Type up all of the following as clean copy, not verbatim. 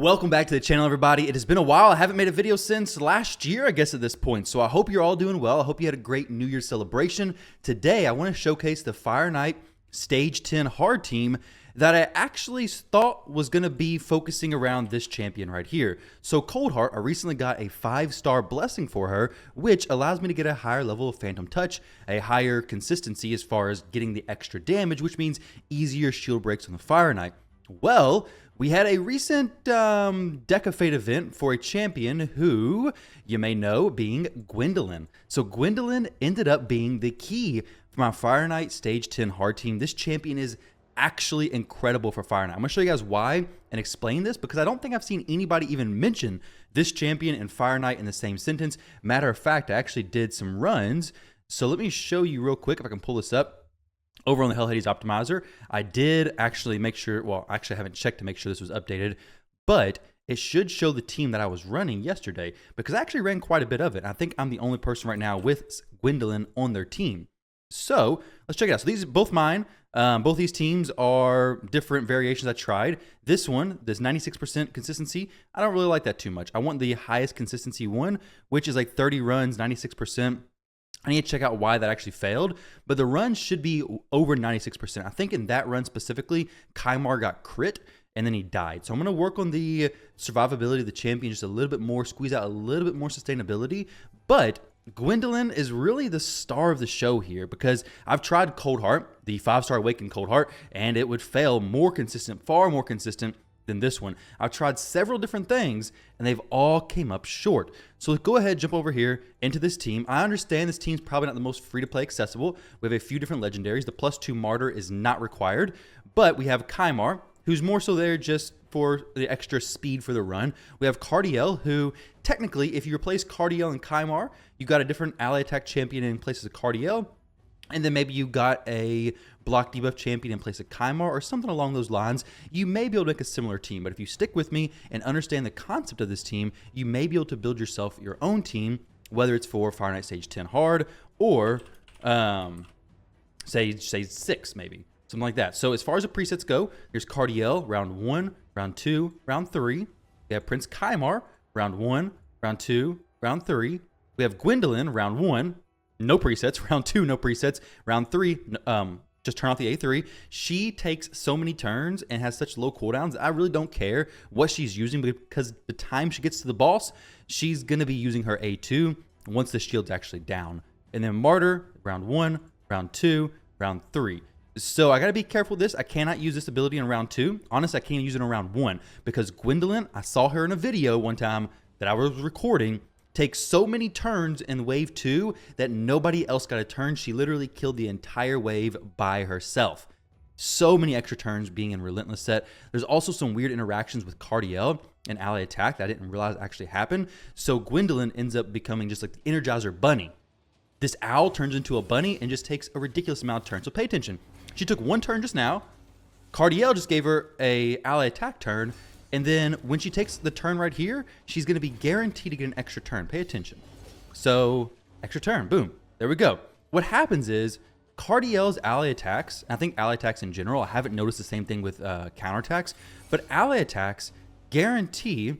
Welcome back to the channel, everybody. It has been a while. I haven't made a video since last year, I guess, at this point. So I hope you're all doing well. I hope you had a great New Year's celebration. Today, I want to showcase the Fireknight Stage 10 hard team that I actually thought was going to be focusing around this champion right here. So Coldheart, I recently got a 5-star blessing for her, which allows me to get a higher level of Phantom Touch, a higher consistency as far as getting the extra damage, which means easier shield breaks on the Fireknight. Well, we had a recent Deck of Fate event for a champion who you may know being Gwyndolin. So Gwyndolin ended up being the key for my Fireknight Stage 10 hard team. This champion is actually incredible for Fireknight. I'm going to show you guys why and explain this because I don't think I've seen anybody even mention this champion and Fireknight in the same sentence. Matter of fact, I actually did some runs. So let me show you real quick if I can pull this up. Over on the Hell Hades Optimizer, I did actually make sure, well, actually I haven't checked to make sure this was updated, but it should show the team that I was running yesterday because I actually ran quite a bit of it. I think I'm the only person right now with Gwyndolin on their team. So let's check it out. So these are both mine. Both these teams are different variations I tried. This one, this 96% consistency, I don't really like that too much. I want the highest consistency one, which is like 30 runs, 96%. I need to check out why that actually failed, but the run should be over 96%. I think in that run specifically, Kymar got crit, and then he died. So I'm going to work on the survivability of the champion just a little bit more, squeeze out a little bit more sustainability, but Gwyndolin is really the star of the show here because I've tried Coldheart, the 5-star Awakened Coldheart, and it would fail more consistent, far more consistent than this one. I've tried several different things and they've all came up short. So go ahead, jump over here into this team. I understand this team's probably not the most free-to-play accessible. We have a few different legendaries. The +2 Martyr is not required, but we have Kymar, who's more so there just for the extra speed for the run. We have Cardiel, who technically, if you replace Cardiel and Kymar, you got a different ally attack champion in place of Cardiel. And then maybe you got a block debuff champion in place of Kymar or something along those lines. You may be able to make a similar team, but if you stick with me and understand the concept of this team, you may be able to build yourself your own team, whether it's for Fireknight Stage 10 hard or say 6 maybe, something like that. So as far as the presets go, there's Cardiel, round 1, round 2, round 3. We have Prince Kymar, round 1, round 2, round 3. We have Gwyndolin, round 1. No presets. Round 2, no presets. Round 3, just turn off the A3. She takes so many turns and has such low cooldowns. I really don't care what she's using because the time she gets to the boss, she's going to be using her A2 once the shield's actually down. And then Martyr, round 1, round 2, round 3. So I got to be careful with this. I cannot use this ability in round 2. Honestly, I can't use it in round 1 because Gwyndolin, I saw her in a video one time that I was recording, takes so many turns in wave 2 that nobody else got a turn. She literally killed the entire wave by herself. So many extra turns being in Relentless set. There's also some weird interactions with Cardiel and ally attack that I didn't realize actually happened. So Gwyndolin ends up becoming just like the Energizer Bunny. This owl turns into a bunny and just takes a ridiculous amount of turns. So pay attention. She took 1 turn just now. Cardiel just gave her a ally attack turn. And then when she takes the turn right here, she's going to be guaranteed to get an extra turn. Pay attention. So extra turn, boom. There we go. What happens is Cardiel's ally attacks, I think ally attacks in general, I haven't noticed the same thing with counterattacks, but ally attacks guarantee,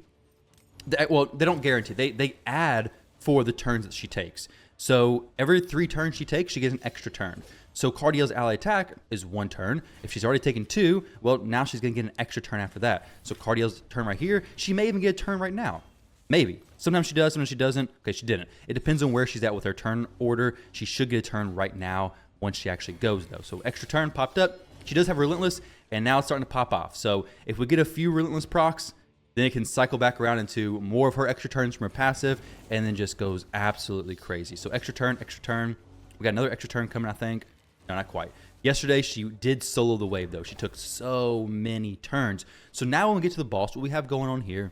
well, they don't guarantee, they add for the turns that she takes. So every 3 turns she takes, she gets an extra turn. So Cardiel's ally attack is 1 turn. If she's already taken 2, well, now she's going to get an extra turn after that. So Cardiel's turn right here, she may even get a turn right now. Maybe. Sometimes she does, sometimes she doesn't. Okay, she didn't. It depends on where she's at with her turn order. She should get a turn right now once she actually goes, though. So extra turn popped up. She does have Relentless, and now it's starting to pop off. So if we get a few Relentless procs, then it can cycle back around into more of her extra turns from her passive, and then just goes absolutely crazy. So extra turn, extra turn. We got another extra turn coming, I think. No, not quite. Yesterday, she did solo the wave, though. She took so many turns. So now when we get to the boss, what we have going on here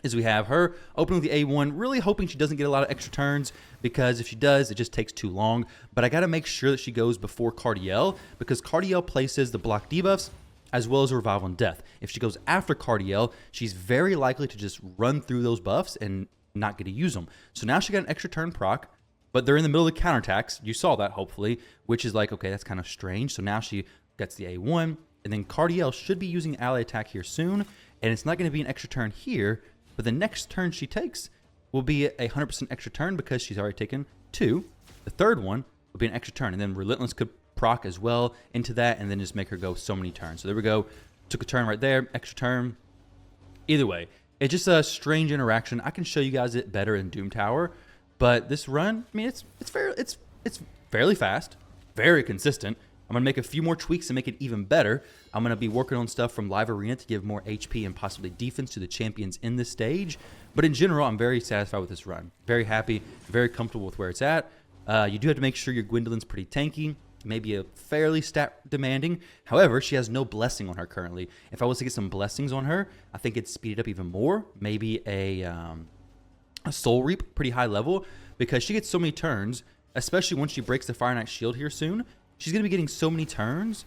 is we have her opening with the A1, really hoping she doesn't get a lot of extra turns, because if she does, it just takes too long. But I got to make sure that she goes before Cardiel, because Cardiel places the block debuffs as well as a Revival and Death. If she goes after Cardiel, she's very likely to just run through those buffs and not get to use them. So now she got an extra turn proc, but they're in the middle of the counterattacks. You saw that, hopefully, which is like, okay, that's kind of strange. So now she gets the A1, and then Cardiel should be using ally attack here soon. and it's not going to be an extra turn here, but the next turn she takes will be a 100% extra turn because she's already taken 2. The third one will be an extra turn, and then Relentless could proc as well into that, and then just make her go so many turns. So there we go. Took a turn right there, extra turn. Either way, it's just a strange interaction. I can show you guys it better in Doom Tower, but this run, I mean, it's fairly fast, very consistent. I'm gonna make a few more tweaks and make it even better. I'm gonna be working on stuff from Live Arena to give more HP and possibly defense to the champions in this stage. But in general, I'm very satisfied with this run. Very happy, very comfortable with where it's at. You do have to make sure your Gwyndolins pretty tanky, maybe a fairly stat demanding. However, she has no blessing on her currently. If I was to get some blessings on her, I think it'd speed it up even more. Maybe a Soul Reap, pretty high level, because she gets so many turns, especially once she breaks the Fireknight shield here soon. She's going to be getting so many turns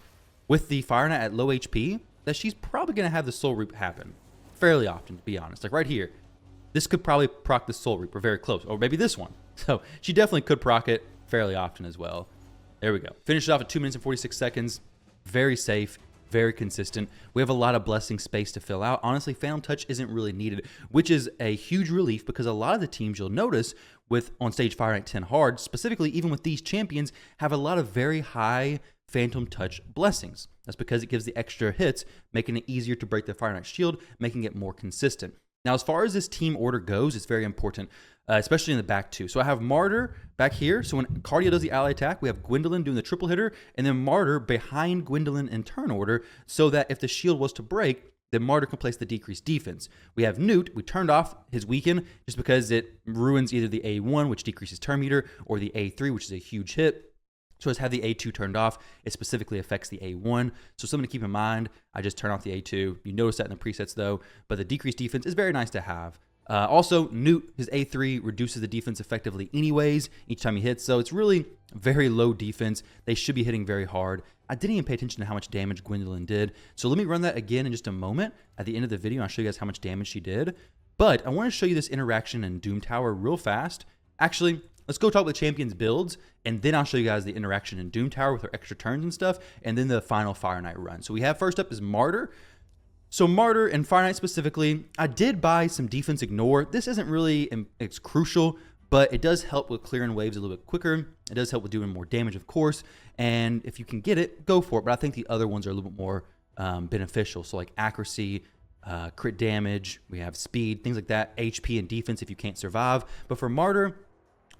with the Fireknight at low HP that she's probably going to have the Soul Reap happen fairly often, to be honest. Like right here, this could probably proc the Soul Reap, or very close, or maybe this one. So she definitely could proc it fairly often as well. There we go. Finish it off at 2 minutes and 46 seconds. Very safe, very consistent. We have a lot of blessing space to fill out. Honestly, Phantom Touch isn't really needed, which is a huge relief because a lot of the teams you'll notice with on stage Fireknight 10 hard, specifically even with these champions, have a lot of very high Phantom Touch blessings. That's because it gives the extra hits, making it easier to break the Fireknight shield, making it more consistent. Now, as far as this team order goes, it's very important, especially in the back two. So I have Martyr back here. So when Cardio does the ally attack, we have Gwyndolin doing the triple hitter, and then Martyr behind Gwyndolin in turn order, so that if the shield was to break, then Martyr can place the decreased defense. We have Newt. We turned off his weaken just because it ruins either the A1, which decreases turn meter, or the A3, which is a huge hit. So let's have the A2 turned off. It specifically affects the A1. So something to keep in mind, I just turn off the A2. You notice that in the presets though, but the decreased defense is very nice to have. Also, Newt, his A3 reduces the defense effectively anyways, each time he hits. So it's really very low defense. They should be hitting very hard. I didn't even pay attention to how much damage Gwyndolin did. So let me run that again in just a moment. At the end of the video, I'll show you guys how much damage she did. But I want to show you this interaction in Doom Tower real fast. Actually, let's go talk about the champions builds, and then I'll show you guys the interaction in Doom Tower with her extra turns and stuff, and then the final Fireknight run. So we have first up is Martyr. So Martyr and Fireknight specifically, I did buy some defense ignore. This isn't really, it's crucial, but it does help with clearing waves a little bit quicker. It does help with doing more damage, of course, and if you can get it, go for it. But I think the other ones are a little bit more beneficial. So like accuracy, crit damage, we have speed, things like that, HP and defense if you can't survive. But for Martyr,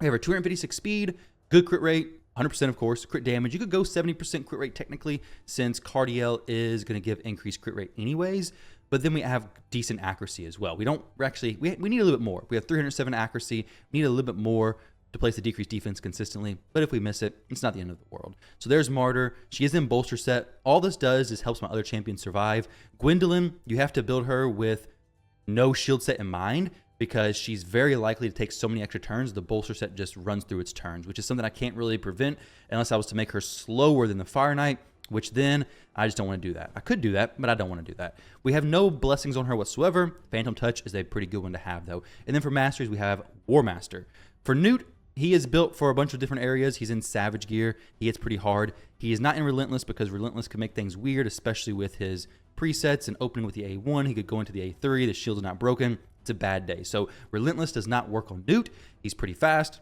we have our 256 speed, good crit rate, 100% of course, crit damage. You could go 70% crit rate technically since Cardiel is going to give increased crit rate anyways. But then we have decent accuracy as well. We don't actually, we need a little bit more. We have 307 accuracy. We need a little bit more to place the decreased defense consistently. But if we miss it, it's not the end of the world. So there's Martyr. She is in bolster set. All this does is helps my other champions survive. Gwyndolin, you have to build her with no shield set in mind, because she's very likely to take so many extra turns, the bolster set just runs through its turns, which is something I can't really prevent unless I was to make her slower than the Fireknight, which then I just don't want to do that. I could do that, but I don't want to do that. We have no blessings on her whatsoever. Phantom Touch is a pretty good one to have, though. And then for Masters, we have War Master. For Newt, he is built for a bunch of different areas. He's in Savage gear. He hits pretty hard. He is not in Relentless because Relentless can make things weird, especially with his presets and opening with the A1. He could go into the A3. The shield is not broken. It's a bad day. So Relentless does not work on Newt. He's pretty fast.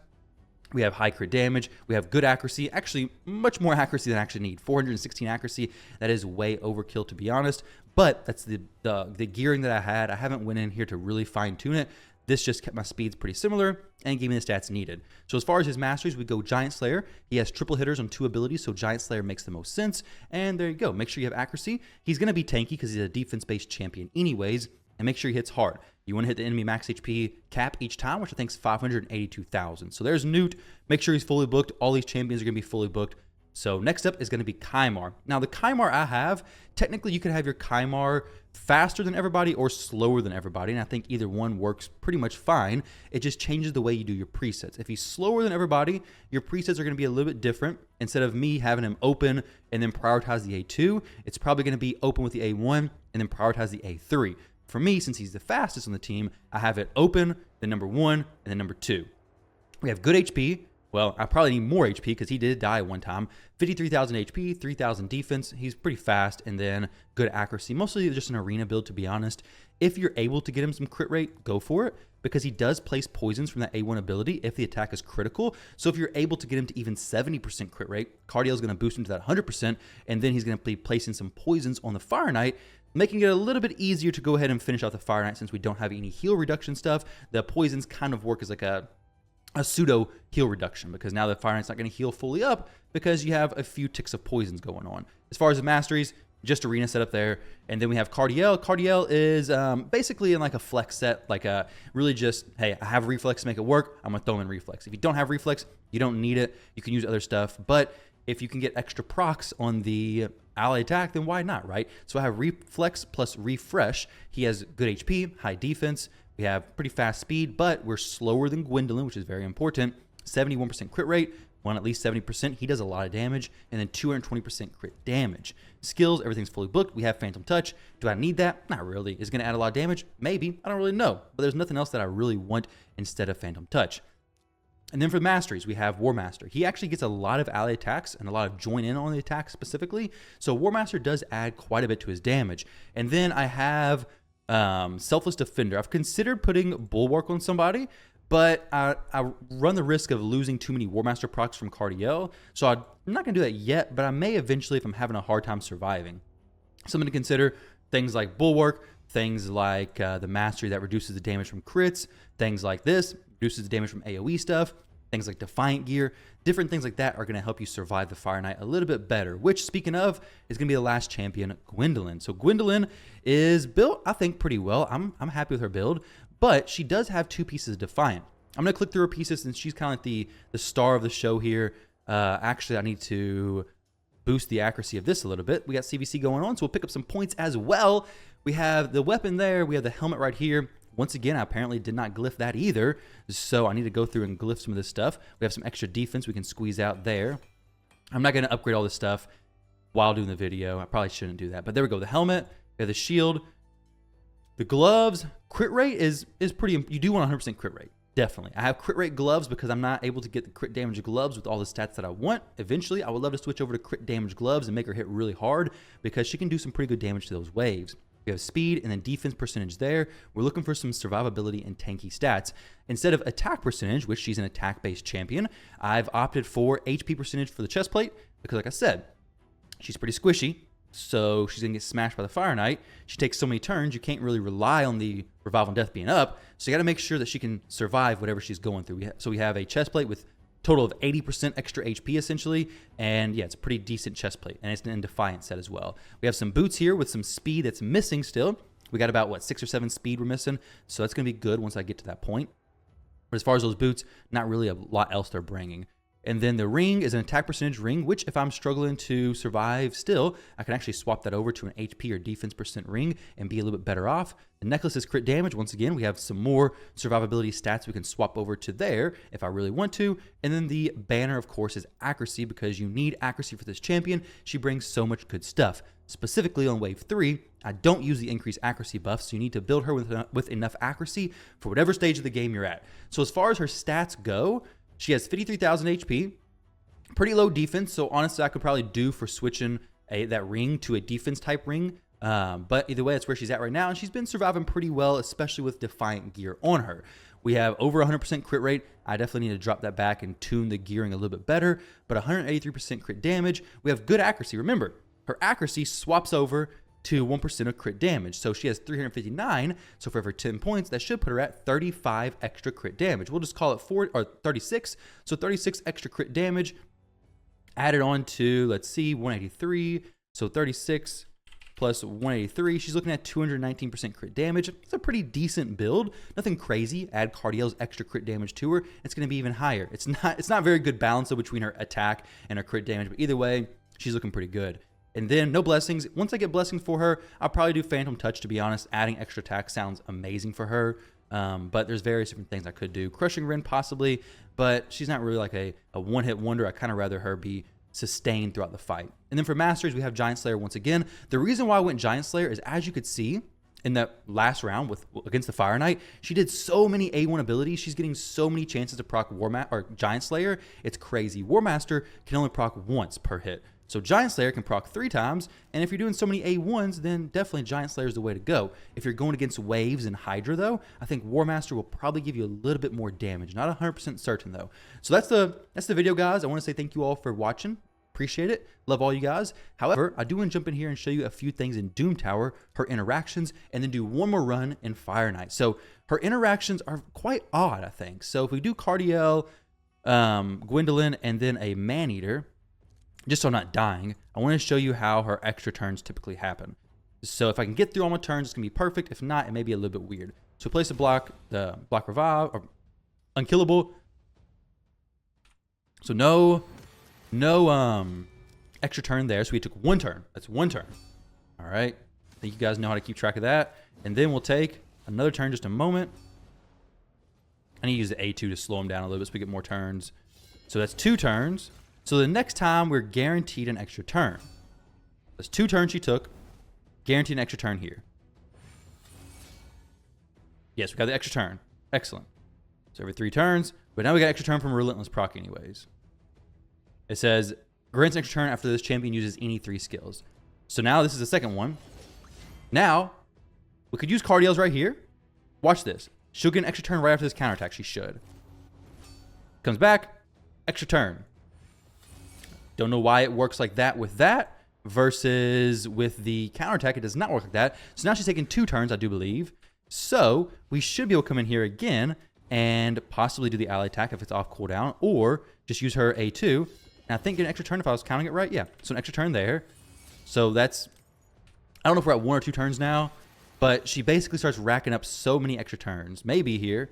We have high crit damage. We have good accuracy. Actually, much more accuracy than I actually need. 416 accuracy. That is way overkill, to be honest. But that's the gearing that I had. I haven't went in here to really fine tune it. This just kept my speeds pretty similar and gave me the stats needed. So as far as his masteries, we go Giant Slayer. He has triple hitters on 2 abilities, so Giant Slayer makes the most sense. And there you go. Make sure you have accuracy. He's going to be tanky because he's a defense-based champion anyways. And make sure he hits hard. You want to hit the enemy max HP cap each time, which I think is 582,000. So there's Newt. Make sure he's fully booked. All these champions are going to be fully booked. So next up is going to be Kymar. Now the Kymar I have, technically you could have your Kymar faster than everybody or slower than everybody. And I think either one works pretty much fine. It just changes the way you do your presets. If he's slower than everybody, your presets are going to be a little bit different. Instead of me having him open and then prioritize the A2, it's probably going to be open with the A1 and then prioritize the A3. For me, since he's the fastest on the team, I have it open, then number 1, and then number 2. We have good HP, Well, I probably need more HP because he did die one time. 53,000 HP, 3,000 defense. He's pretty fast, and then good accuracy. Mostly just an arena build, to be honest. If you're able to get him some crit rate, go for it, because he does place poisons from that A1 ability if the attack is critical. So if you're able to get him to even 70% crit rate, Cardiel is going to boost him to that 100%, and then he's going to be placing some poisons on the Fireknight, making it a little bit easier to go ahead and finish out the Fireknight since we don't have any heal reduction stuff. The poisons kind of work as like a pseudo heal reduction, because now the Fireknight's not going to heal fully up because you have a few ticks of poisons going on. As far as the masteries, just arena setup there. And then we have Cardiel. Cardiel is basically in like a flex set, like a really just, hey, I have reflex to make it work. I'm going to throw in reflex. If you don't have reflex, you don't need it. You can use other stuff. But if you can get extra procs on the ally attack, then why not, right? So I have reflex plus refresh. He has good HP, high defense. We have pretty fast speed, but we're slower than Gwyndolin, which is very important. 71% crit rate, at least 70%. He does a lot of damage, and then 220% crit damage. Skills, everything's fully booked. We have Phantom Touch. Do I need that? Not really. Is it going to add a lot of damage? Maybe. I don't really know. But there's nothing else that I really want instead of Phantom Touch. And then for the masteries, we have War Master. He actually gets a lot of ally attacks and a lot of join in on the attack specifically. So War Master does add quite a bit to his damage. And then I have Selfless Defender. I've considered putting Bulwark on somebody, but I run the risk of losing too many War Master procs from Cardiel. So I'm not going to do that yet, but I may eventually if I'm having a hard time surviving. Something to consider, things like Bulwark, things like the Mastery that reduces the damage from crits, things like this, reduces the damage from AoE stuff, things like Defiant Gear, different things like that are going to help you survive the Fireknight a little bit better, which, speaking of, is going to be the last champion, Gwyndolin. So Gwyndolin is built, I think, pretty well. I'm happy with her build, but she does have 2 pieces of Defiant. I'm going to click through her pieces since she's kind of like the star of the show here. Actually, I need to boost the accuracy of this a little bit. We got CVC going on, so we'll pick up some points as well. We have the weapon there. We have the helmet right here. Once again, I apparently did not glyph that either, so I need to go through and glyph some of this stuff. We have some extra defense we can squeeze out there. I'm not going to upgrade all this stuff while doing the video. I probably shouldn't do that, but there we go. The helmet, we have the shield, the gloves. Crit rate is pretty, you do want 100% crit rate, definitely. I have crit rate gloves because I'm not able to get the crit damage gloves with all the stats that I want. Eventually, I would love to switch over to crit damage gloves and make her hit really hard because she can do some pretty good damage to those waves. We have speed and then defense percentage there. We're looking for some survivability and tanky stats. Instead of attack percentage, which she's an attack-based champion, I've opted for HP percentage for the chest plate because, like I said, she's pretty squishy, so she's going to get smashed by the Fireknight. She takes so many turns, you can't really rely on the Revival and Death being up, so you got to make sure that she can survive whatever she's going through. So we have a chest plate with total of 80% extra HP essentially, and yeah, it's a pretty decent chest plate, and it's an Defiant set as well. We have some boots here with some speed that's missing still. We got about, 6 or 7 speed we're missing, so that's going to be good once I get to that point. But as far as those boots, not really a lot else they're bringing. And then the ring is an attack percentage ring, which if I'm struggling to survive still, I can actually swap that over to an HP or defense percent ring and be a little bit better off. The necklace is crit damage. Once again, we have some more survivability stats we can swap over to there if I really want to. And then the banner, of course, is accuracy because you need accuracy for this champion. She brings so much good stuff. Specifically on wave 3, I don't use the increased accuracy buff, so you need to build her with enough accuracy for whatever stage of the game you're at. So as far as her stats go, she has 53,000 HP, pretty low defense, so honestly I could probably do for switching that ring to a defense type ring, but either way that's where she's at right now, and she's been surviving pretty well, especially with Defiant Gear on her. We have over 100% crit rate. I definitely need to drop that back and tune the gearing a little bit better, but 183% crit damage. We have good accuracy. Remember, her accuracy swaps over to 1% of crit damage. So she has 359. So for every 10 points, that should put her at 35 extra crit damage. We'll just call it 36. So 36 extra crit damage added on to, let's see, 183. So 36 plus 183. She's looking at 219% crit damage. It's a pretty decent build. Nothing crazy. Add Cardiel's extra crit damage to her. It's going to be even higher. It's not very good balance though between her attack and her crit damage. But either way, she's looking pretty good. And then no blessings. Once I get blessings for her, I'll probably do Phantom Touch, to be honest. Adding extra attack sounds amazing for her. But there's various different things I could do. Crushing Rend possibly, but she's not really like a one-hit wonder. I kind of rather her be sustained throughout the fight. And then for Masters, we have Giant Slayer once again. The reason why I went Giant Slayer is, as you could see, in that last round against the Fireknight, she did so many A1 abilities. She's getting so many chances to proc Giant Slayer. It's crazy. War Master can only proc once per hit. So Giant Slayer can proc 3 times, and if you're doing so many A1s, then definitely Giant Slayer is the way to go. If you're going against Waves and Hydra, though, I think War Master will probably give you a little bit more damage. Not 100% certain, though. So that's the video, guys. I want to say thank you all for watching. Appreciate it. Love all you guys. However, I do want to jump in here and show you a few things in Doom Tower, her interactions, and then do one more run in Fireknight. So her interactions are quite odd, I think. So if we do Cardiel, Gwyndolin, and then a Maneater, just so I'm not dying, I want to show you how her extra turns typically happen. So if I can get through all my turns, it's going to be perfect. If not, it may be a little bit weird. So place a block, the block revive, or unkillable. So no extra turn there. So we took 1 turn. That's 1 turn. All right. I think you guys know how to keep track of that. And then we'll take another turn, just a moment. I need to use the A2 to slow him down a little bit so we get more turns. So that's 2 turns. So the next time we're guaranteed an extra turn. That's 2 turns she took. Guaranteed an extra turn here. Yes, we got the extra turn. Excellent. So every 3 turns. But now we got extra turn from Relentless proc anyways. It says, grants an extra turn after this champion uses any 3 skills. So now this is the second one. Now, we could use Cardiel's right here. Watch this. She'll get an extra turn right after this counterattack. She should. Comes back. Extra turn. Don't know why it works like that with that versus with the counterattack. It does not work like that. So now she's taking 2 turns, I do believe. So we should be able to come in here again and possibly do the ally attack if it's off cooldown, or just use her A2. And I think an extra turn, if I was counting it right, yeah. So an extra turn there. So that's, I don't know if we're at 1 or 2 turns now, but she basically starts racking up so many extra turns. Maybe here.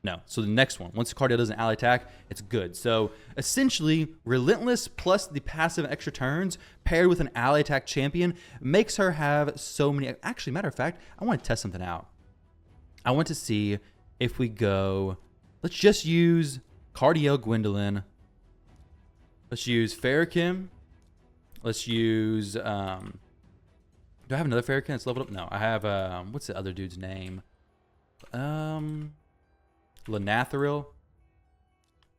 No. So the next one, once Cardiel does an ally attack, it's good. So essentially, Relentless plus the passive extra turns paired with an ally attack champion makes her have so many. Actually, matter of fact, I want to test something out. I want to see if we go, let's just use Cardiel Gwyndolin. Let's use Fireknight. Let's use, do I have another Fireknight that's leveled up? No, I have, what's the other dude's name? Lanathril.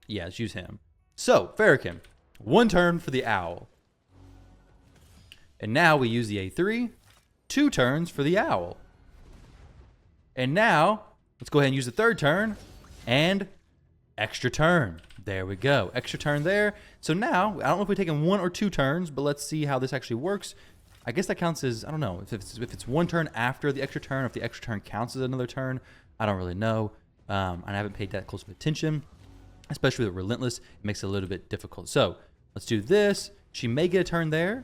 Yeah, let's use him. So, Fireknight. 1 turn for the owl. And now we use the A3. 2 turns for the owl. And now, let's go ahead and use the 3rd turn. And extra turn. There we go. Extra turn there. So now, I don't know if we're taking 1 or 2 turns, but let's see how this actually works. I guess that counts as, I don't know, if it's 1 turn after the extra turn, or if the extra turn counts as another turn. I don't really know. And I haven't paid that close of attention, especially with Relentless. It makes it a little bit difficult. So let's do this. She may get a turn there.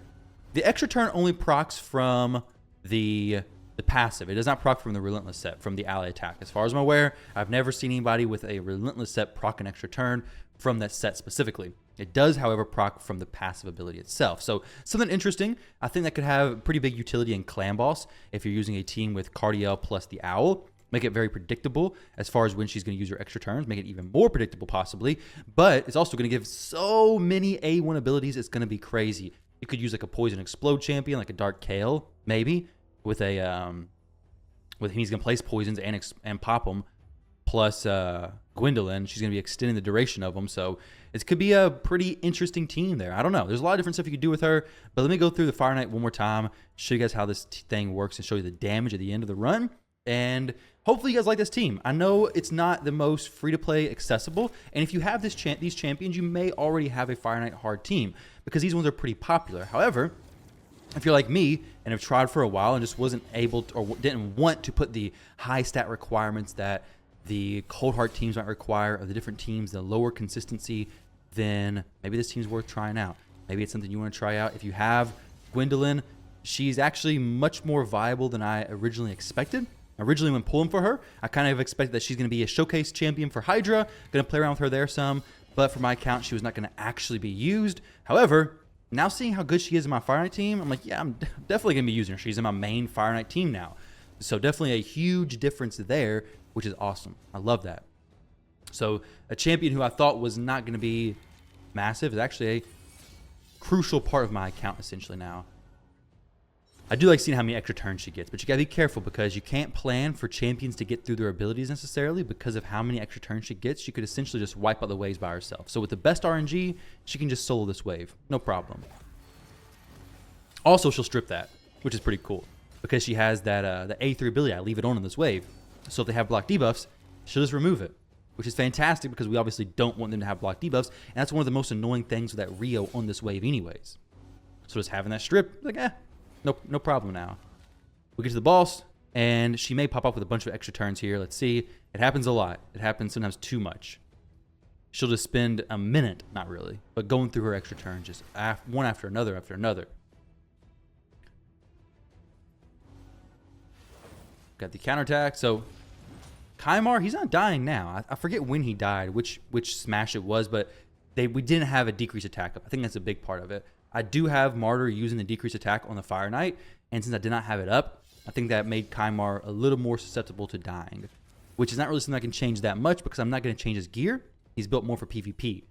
The extra turn only procs from the passive. It does not proc from the Relentless set, from the ally attack. As far as I'm aware, I've never seen anybody with a Relentless set proc an extra turn from that set specifically. It does, however, proc from the passive ability itself. So something interesting. I think that could have pretty big utility in Clan Boss if you're using a team with Cardiel plus the Owl. Make it very predictable as far as when she's going to use her extra turns. Make it even more predictable, possibly. But it's also going to give so many A1 abilities, it's going to be crazy. You could use like a Poison Explode champion, like a Dark Kale, maybe, with a he's going to place poisons and pop them. Plus Gwyndolin, she's going to be extending the duration of them. So it could be a pretty interesting team there. I don't know. There's a lot of different stuff you could do with her. But let me go through the Fireknight one more time, show you guys how this thing works, and show you the damage at the end of the run. And hopefully you guys like this team. I know it's not the most free-to-play accessible, and if you have these champions, you may already have a Fireknight hard team, because these ones are pretty popular. However, if you're like me and have tried for a while and just wasn't able to, or didn't want to put the high stat requirements that the Cold Heart teams might require, or the different teams, the lower consistency, then maybe this team's worth trying out. Maybe it's something you want to try out. If you have Gwyndolin, she's actually much more viable than I originally expected. Originally, when pulling for her, I kind of expected that she's going to be a showcase champion for Hydra. Going to play around with her there some. But for my account, she was not going to actually be used. However, now seeing how good she is in my Fireknight team, I'm like, yeah, I'm definitely going to be using her. She's in my main Fireknight team now. So definitely a huge difference there, which is awesome. I love that. So a champion who I thought was not going to be massive is actually a crucial part of my account essentially now. I do like seeing how many extra turns she gets, but you gotta be careful because you can't plan for champions to get through their abilities necessarily because of how many extra turns she gets. She could essentially just wipe out the waves by herself. So with the best RNG, she can just solo this wave, no problem. Also, she'll strip that, which is pretty cool because she has that the A3 ability. I leave it on in this wave. So if they have block debuffs, she'll just remove it, which is fantastic because we obviously don't want them to have block debuffs. And that's one of the most annoying things with that Rio on this wave anyways. So just having that strip, like, no problem now. We get to the boss, and she may pop up with a bunch of extra turns here. Let's see. It happens a lot. It happens sometimes too much. She'll just spend a minute, not really, but going through her extra turns, just one after another after another. Got the counterattack. So Kymar, he's not dying now. I forget when he died, which smash it was, but we didn't have a decreased attack up. I think that's a big part of it. I do have Martyr using the decreased attack on the Fireknight, and since I did not have it up, I think that made Kymar a little more susceptible to dying, which is not really something I can change that much because I'm not going to change his gear. He's built more for PvP.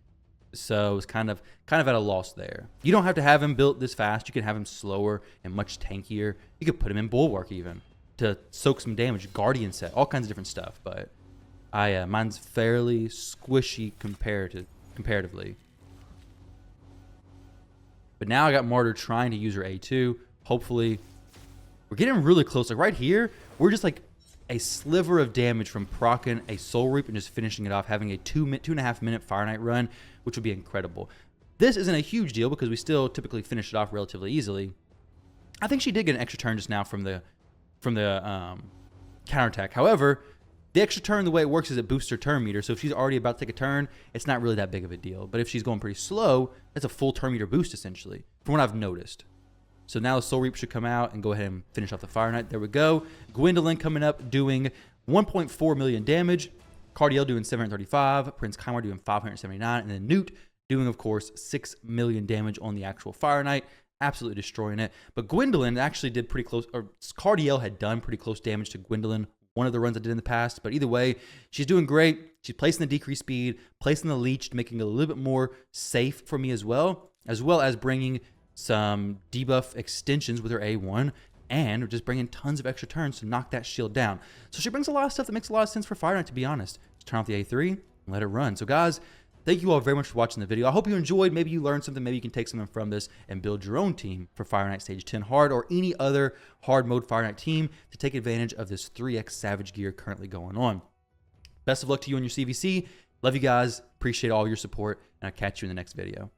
So it's kind of at a loss there. You don't have to have him built this fast. You can have him slower and much tankier. You could put him in Bulwark even to soak some damage, Guardian set, all kinds of different stuff. But mine's fairly squishy comparatively. But now I got Martyr trying to use her A2. Hopefully, we're getting really close. Like right here, we're just like a sliver of damage from proccing a Soul Reap and just finishing it off, having a 2.5 minute Fireknight run, which would be incredible. This isn't a huge deal because we still typically finish it off relatively easily. I think she did get an extra turn just now from the counterattack. However, the extra turn, the way it works is it boosts her turn meter. So if she's already about to take a turn, it's not really that big of a deal. But if she's going pretty slow, that's a full turn meter boost essentially, from what I've noticed. So now the Soul Reap should come out and go ahead and finish off the Fireknight. There we go. Gwyndolin coming up doing 1.4 million damage. Cardiel doing 735. Prince Kymar doing 579. And then Newt doing, of course, 6 million damage on the actual Fireknight. Absolutely destroying it. But Gwyndolin actually did pretty close, or Cardiel had done pretty close damage to Gwyndolin one of the runs I did in the past. But either way, she's doing great. She's placing the decreased speed, placing the leech, making it a little bit more safe for me as well as bringing some debuff extensions with her A1 and just bringing tons of extra turns to knock that shield down. So she brings a lot of stuff that makes a lot of sense for Fireknight, to be honest. Just turn off the A3 and let it run. So guys, thank you all very much for watching the video. I hope you enjoyed. Maybe you learned something. Maybe you can take something from this and build your own team for Fireknight Stage 10 Hard or any other hard mode Fireknight team to take advantage of this 3x Savage gear currently going on. Best of luck to you on your CVC. Love you guys. Appreciate all your support, and I'll catch you in the next video.